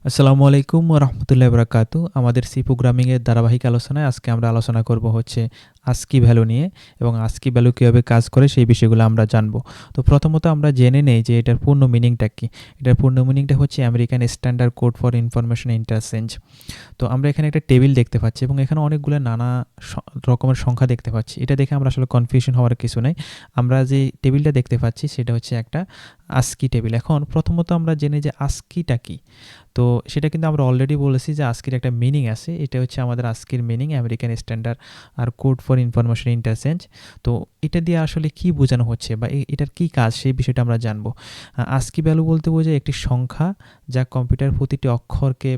আসসালামু আলাইকুম ওয়া রাহমাতুল্লাহি ওয়া বারাকাতু। আমাদের সি প্রোগ্রামিং এর ধারাবাহিক আলোচনায় আজকে আমরা আলোচনা করব হচ্ছে ASCII ভ্যালু নিয়ে এবং ASCII ভ্যালু কিভাবে কাজ করে সেই বিষয়গুলো আমরা জানব। তো প্রথমত আমরা জেনে নেই যে এটার পূর্ণ মিনিংটা কি? এটার পূর্ণ মিনিংটা হচ্ছে American standard code for information interchange. তো আমরা এখানে একটা টেবিল দেখতে পাচ্ছি এবং এখানে অনেকগুলো নানা রকমের সংখ্যা দেখতে পাচ্ছি। এটা দেখে আমরা আসলে কনফিউশন হওয়ার কিছু নাই। আমরা যে টেবিলটা দেখতে পাচ্ছি সেটা হচ্ছে একটা ASCII টেবিল। এখন প্রথমত আমরা জেনে যে ASCIIটা কি? তো সেটা কিন্তু আমরা অলরেডি বলেছি যে ASCIIর একটা মিনিং আছে। এটা হচ্ছে আমাদের ASCIIর মিনিং আমেরিকান স্ট্যান্ডার্ড আর কোড ফর ইনফরমেশন ইন্টারচেঞ্জ। তো এটা দিয়ে আসলে কি বোঝানো হচ্ছে বা এটার কি কাজ সেই বিষয়টা আমরা জানবো। ASCII ভ্যালু বলতে বোঝায় একটি সংখ্যা যা কম্পিউটার প্রতিটি অক্ষরকে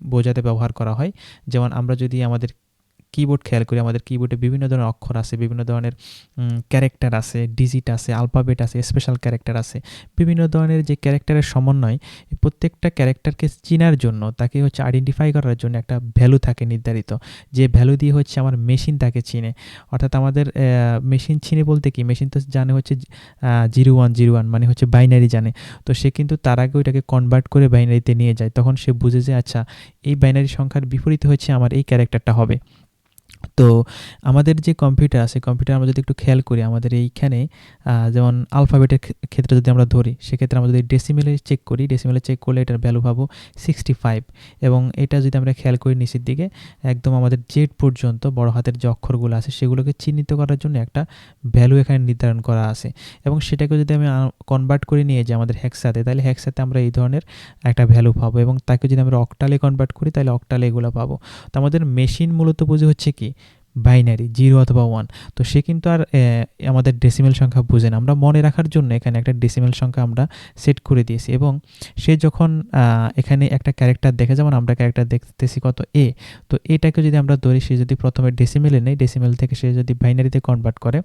বোঝাতে ব্যবহার করা হয়। যেমন আমরা যদি আমাদের কিবোর্ড খেয়াল করি, আমাদের কিবোর্ডে বিভিন্ন ধরনের অক্ষর আছে, বিভিন্ন ধরনের ক্যারেক্টার আছে, ডিজিট আছে, আলফাবেট আছে, স্পেশাল ক্যারেক্টার আছে। বিভিন্ন ধরনের যে ক্যারেক্টারের সমন্বয়, এই প্রত্যেকটা ক্যারেক্টারকে চিনার জন্য, তাকে হচ্ছে আইডেন্টিফাই করার জন্য একটা ভ্যালু থাকে নির্ধারিত। যে ভ্যালু দিয়ে হচ্ছে আমার মেশিন তাকে চিনে। অর্থাৎ আমাদের মেশিন চিনে বলতে কি, মেশিন তো জানে হচ্ছে 0101 মানে হচ্ছে বাইনারি জানে। তো সে কিন্তু তার আগে ওইটাকে কনভার্ট করে বাইনারিতে নিয়ে যায়। তখন সে বুঝে যে আচ্ছা এই বাইনারি সংখ্যার বিপরীতে হচ্ছে আমার এই ক্যারেক্টারটা হবে। তো আমাদের যে কম্পিউটার আছে, কম্পিউটার আমরা যদি একটু খেয়াল করি, আমাদের এইখানে যেমন আলফাবেটের ক্ষেত্রে যদি আমরা ধরি, সেক্ষেত্রে আমরা যদি ডেসিমেলে চেক করি, ডেসিমেলে চেক করলে এটার ভ্যালু পাবো 65। এবং এটা যদি আমরা খেয়াল করি নিচের দিকে, একদম আমাদের জেড পর্যন্ত বড় হাতের যে অক্ষরগুলো আছে সেগুলোকে চিহ্নিত করার জন্য একটা ভ্যালু এখানে নির্ধারণ করা আছে। এবং সেটাকে যদি আমি কনভার্ট করে নিয়ে যাই আমাদের হেক্সাতে, তাহলে হেক্সাতে আমরা এই ধরনের একটা ভ্যালু পাবো। এবং তাকে যদি আমরা অক্টালে কনভার্ট করি তাহলে অক্টালে এগুলো পাবো। তো আমাদের মেশিন মূলত বুঝে হচ্ছে কি বাইনারি 0 অথবা 1। তো সে কিন্তু আর আমাদের ডেসিমেল সংখ্যা বুঝে না। আমরা মনে রাখার জন্য এখানে একটা ডেসিমেল সংখ্যা আমরা সেট করে দিয়েছি। এবং সে যখন এখানে একটা ক্যারেক্টার দেখে, যেমন আমরা ক্যারেক্টার দেখতেছি কত এ, তো এটাকে যদি আমরা ধরি, সে যদি প্রথমে ডেসিমেলে নেই, ডেসিমেল থেকে সে যদি বাইনারিতে কনভার্ট করে,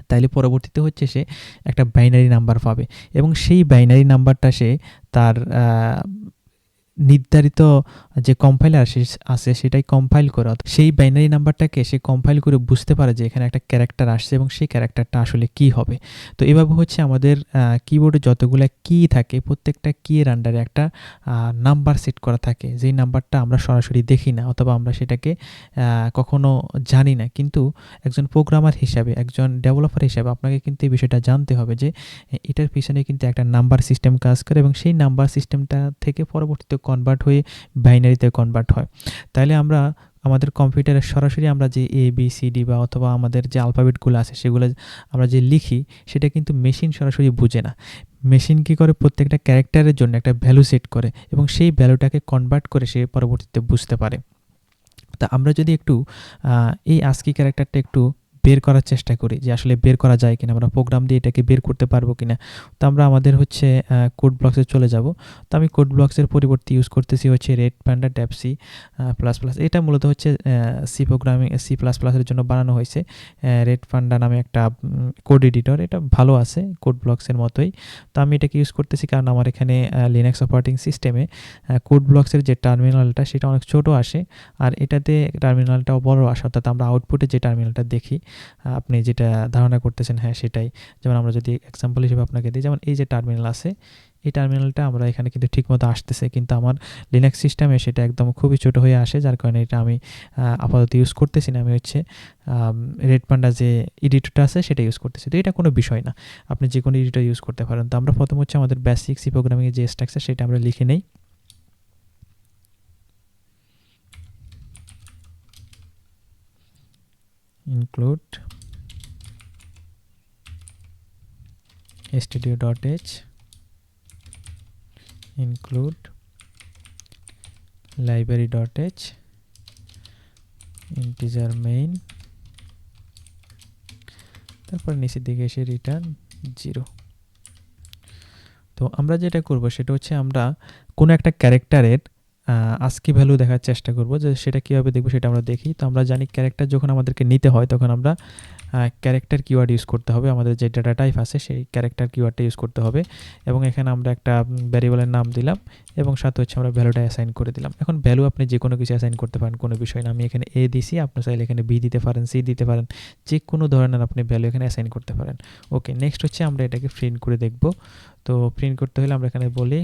তাইলে পরবর্তীতে হচ্ছে সে একটা বাইনারি নাম্বার পাবে। এবং সেই বাইনারি নাম্বারটা সে তার নির্ধারিত যে কম্পাইলার আছে সেটাই কম্পাইল করে, সেই বাইনারি নাম্বারটাকে সে কম্পাইল করে বুঝতে পারে যে এখানে একটা ক্যারেক্টার আসছে এবং সেই ক্যারেক্টারটা আসলে কি হবে। তো এভাবে হচ্ছে আমাদের কিবোর্ডে যতগুলো কি থাকে, প্রত্যেকটা কি এর আন্ডারে একটা নাম্বার সেট করা থাকে, যেই নাম্বারটা আমরা সরাসরি দেখি না অথবা আমরা সেটাকে কখনো জানি না। কিন্তু একজন প্রোগ্রামার হিসাবে, একজন ডেভেলপার হিসাবে আপনাকে কিন্তু এই বিষয়টা জানতে হবে যে এটার পিছনে কিন্তু একটা নাম্বার সিস্টেম কাজ করে এবং সেই নাম্বার সিস্টেমটা থেকে পরবর্তীতে কনভার্ট হয়ে বাইনারিতে কনভার্ট হয়। তাইলে আমরা আমাদের কম্পিউটারে সরাসরি আমরা যে এ বি সি ডি বা অথবা আমাদের যে আলফাবেটগুলো আছে সেগুলো আমরা যে লিখি, সেটা কিন্তু মেশিন সরাসরি বুঝে না। মেশিন কী করে, প্রত্যেকটা ক্যারেক্টারের জন্য একটা ভ্যালু সেট করে এবং সেই ভ্যালুটাকে কনভার্ট করে সে পরবর্তীতে বুঝতে পারে। তা আমরা যদি একটু এই ASCII ক্যারেক্টারটা একটু বের করার চেষ্টা করি যে আসলে বের করা যায় কিনা, আমরা প্রোগ্রাম দিয়ে এটাকে বের করতে পারবো কিনা। তো আমরা আমাদের হচ্ছে কোড ব্লকসে চলে যাব। তো আমি কোড ব্লকসের পরিবর্তে ইউজ করতেছি হচ্ছে রেড প্যান্ডা ড্যাপ সি প্লাস প্লাস। এটা মূলত হচ্ছে সি প্রোগ্রামিং সি প্লাস প্লাসের জন্য বানানো হয়েছে। রেড প্যান্ডা নামে একটা কোড এডিটর, এটা ভালো আছে কোড ব্লকসের মতোই। তো আমি এটাকে ইউজ করতেছি কারণ আমার এখানে লিনাক্স অপারেটিং সিস্টেমে কোড ব্লকসের যে টার্মিনালটা সেটা অনেক ছোট আসে, আর এটাতে টার্মিনালটাও বড় আসে। অর্থাৎ আমরা আউটপুটে যে টার্মিনালটা দেখি, আপনি যেটা ধারণা করতেছেন হ্যাঁ সেটাই। যেমন আমরা যদি এক্সাম্পল হিসেবে আপনাকে দিই, যেমন এই যে টার্মিনাল আছে, এই টার্মিনালটা আমরা এখানে কিন্তু ঠিকমতো আসতেছে, কিন্তু আমার লিনাক্স সিস্টেমে সেটা একদম খুবই ছোট হয়ে আসে, যার কারণে এটা আমি আপাতত ইউজ করতেছি না। আমি হচ্ছে রেড প্যান্ডা যে এডিটরটা আছে সেটা ইউজ করতেছি। তো এটা কোনো বিষয় না, আপনি যে কোনো এডিটর ইউজ করতে পারেন। তো আমরা প্রথম হচ্ছে আমাদের বেসিক সি প্রোগ্রামিংয়ের যে স্ট্রাকচার সেটা আমরা লিখে নেই। include stdio.h include library.h integer main, তারপর নিচের দিকে এসে রিটার্ন 0। তো আমরা যেটা করব সেটা হচ্ছে আমরা কোনো একটা ক্যারেক্টারের ASCII ভ্যালু দেখার চেষ্টা করব, যে সেটা কীভাবে দেখব সেটা আমরা দেখি। তো আমরা জানি ক্যারেক্টার যখন আমাদেরকে নিতে হয় তখন আমরা ক্যারেক্টার কিওয়ার্ড ইউজ করতে হবে, আমাদের যে ডেটা টাইপ আছে সেই ক্যারেক্টার কিওয়ার্ডটা ইউজ করতে হবে। এবং এখানে আমরা একটা ভ্যারিয়েবলের নাম দিলাম এবং সাথে হচ্ছে আমরা ভ্যালুটা অ্যাসাইন করে দিলাম। এখন ভ্যালু আপনি যে কোনো কিছু অ্যাসাইন করতে পারেন, কোনো বিষয় না। আমি এখানে এ দিছি, আপনি চাইলে এখানে বি দিতে পারেন, সি দিতে পারেন, যে কোনো ধরনের আপনি ভ্যালু এখানে অ্যাসাইন করতে পারেন। ওকে, নেক্সট হচ্ছে আমরা এটাকে প্রিন্ট করে দেখব। তো প্রিন্ট করতে হলে আমরা এখানে বলি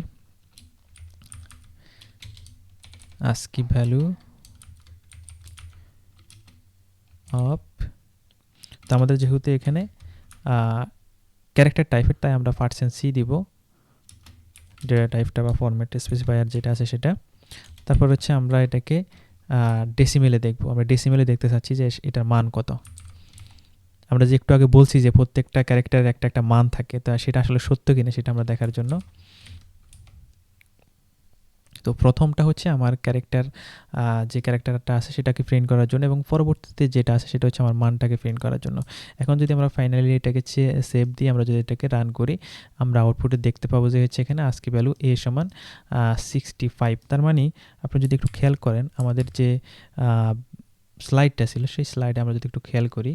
ASCII ভ্যালু অফ, তো আমাদের যেহেতু এখানে ক্যারেক্টার টাইপের, তাই আমরা %c দিব, ডেটা টাইপটা বা ফরম্যাট স্পেসিফায়ার যেটা আছে সেটা। তারপর হচ্ছে আমরা এটাকে ডেসিমেলে দেখব, আমরা ডেসিমেলে দেখতে চাচ্ছি যে এটার মান কত। আমরা যে একটু আগে বলছি যে প্রত্যেকটা ক্যারেক্টারের একটা একটা মান থাকে, তো সেটা আসলে সত্য কিনা সেটা আমরা দেখার জন্য। তো প্রথমটা হচ্ছে আমার ক্যারেক্টার, যে ক্যারেক্টারটা আছে সেটাকে প্রিন্ট করার জন্য, এবং পরবর্তীতে যেটা আছে সেটা হচ্ছে আমার মানটাকে প্রিন্ট করার জন্য। এখন যদি আমরা ফাইনালি এটাকে সেভ দিয়ে আমরা যদি এটাকে রান করি, আমরা আউটপুটে দেখতে পাবো যে হচ্ছে এখানে ASCII ভ্যালু a সমান 65। তার মানে আপনি যদি একটু খেয়াল করেন, আমাদের যে স্লাইডটা ছিল সেই স্লাইডে আমরা যদি একটু খেয়াল করি,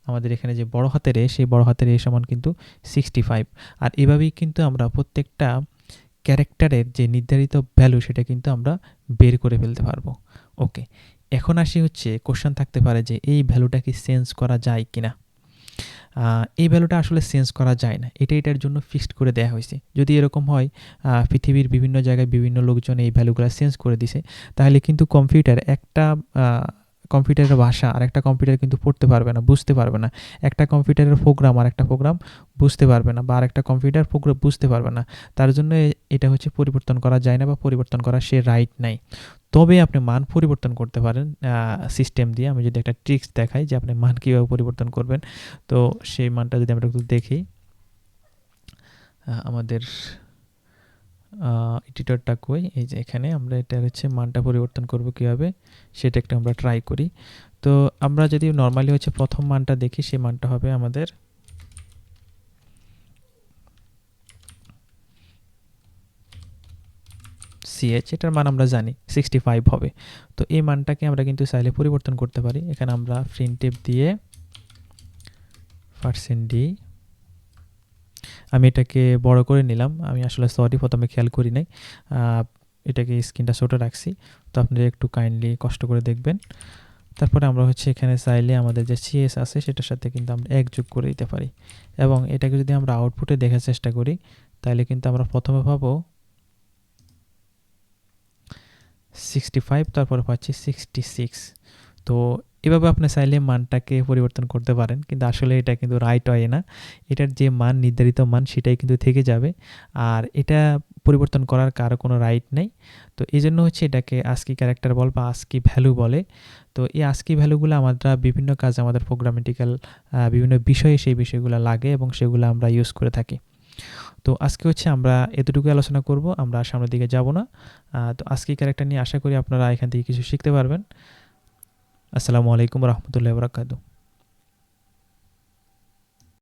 আমাদের এখানে যে বড় হাতের এ, সেই বড় হাতের এ সমান কিন্তু 65। আর এভাবেই কিন্তু আমরা প্রত্যেকটা ক্যারেক্টারের যে নির্ধারিত ভ্যালু সেটা কিন্তু আমরা বের করে ফেলতে পারবো। ওকে, এখন আসি হচ্ছে কোশ্চেন থাকতে পারে যে এই ভ্যালুটা কি চেঞ্জ করা যায় কিনা। এই ভ্যালুটা আসলে চেঞ্জ করা যায় না, এটার জন্য ফিক্সড করে দেওয়া হয়েছে। যদি এরকম হয় পৃথিবীর বিভিন্ন জায়গায় বিভিন্ন লোকজন এই ভ্যালুগুলো চেঞ্জ করে দিছে, তাহলে কিন্তু কম্পিউটার একটা কম্পিউটারের ভাষা আর একটা কম্পিউটার কিন্তু পড়তে পারবে না, বুঝতে পারবে না। একটা কম্পিউটারের প্রোগ্রাম আর একটা প্রোগ্রাম বুঝতে পারবে না, বা আরেকটা কম্পিউটার প্রোগ্রাম বুঝতে পারবে না। তার জন্য এটা হচ্ছে পরিবর্তন করা যায় না, বা পরিবর্তন করার সে রাইট নাই। তবে আপনি মান পরিবর্তন করতে পারেন সিস্টেম দিয়ে। আমি যদি একটা ট্রিক্স দেখাই যে আপনি মান কীভাবে পরিবর্তন করবেন, তো সেই মানটা যদি আমরা একটু দেখি, আমাদের এডিটরটা কই, এই যে এখানে আমরা এটা হচ্ছে মানটা পরিবর্তন করব কীভাবে সেটা একটু আমরা ট্রাই করি। তো আমরা যদি নর্মালি হচ্ছে প্রথম মানটা দেখি, সেই মানটা হবে আমাদের CH, এটার মান আমরা জানি 65 হবে। তো এই মানটাকে আমরা কিন্তু চাইলে পরিবর্তন করতে পারি। এখানে আমরা printf দিয়ে %d, আমি এটাকে বড় করে নিলাম। আমি আসলে সরি প্রথমে খেয়াল করি নাই, এটাকে স্ক্রিনটা ছোটো রাখছি। তো আপনারা একটু কাইন্ডলি কষ্ট করে দেখবেন। তারপরে আমরা হচ্ছে এখানে চাইলে আমাদের যে CS আছে সেটার সাথে কিন্তু আমরা 1 যোগ করে দিতে পারি, এবং এটাকে যদি আমরা আউটপুটে দেখার চেষ্টা করি, তাহলে কিন্তু আমরা প্রথমে পাবো 65, তারপরে পাচ্ছি 66। তো এভাবে আপনি চাইলে মানটাকে পরিবর্তন করতে পারেন, কিন্তু আসলে এটা কিন্তু রাইট হয় না। এটার যে মান, নির্ধারিত মান, সেটাই কিন্তু থেকে যাবে, আর এটা পরিবর্তন করার কারো কোনো রাইট নেই। তো এই জন্য হচ্ছে এটাকে ASCII ক্যারেক্টার বল বা ASCII ভ্যালু বলে। তো এই ASCII ভ্যালুগুলো আমরা বিভিন্ন কাজে, আমাদের প্রোগ্রামেটিক্যাল বিভিন্ন বিষয়ে সেই বিষয়গুলো লাগে, এবং সেগুলো আমরা ইউজ করে থাকি। তো আজকে হচ্ছে আমরা এতটুকু আলোচনা করব, আমরা সামনের দিকে যাব না। তো ASCII ক্যারেক্টার নিয়ে আশা করি আপনারা এখান থেকে কিছু শিখতে পারবেন। আসসালামু আলাইকুম রহমতুল্লাহি ওয়া বারাকাতুহু।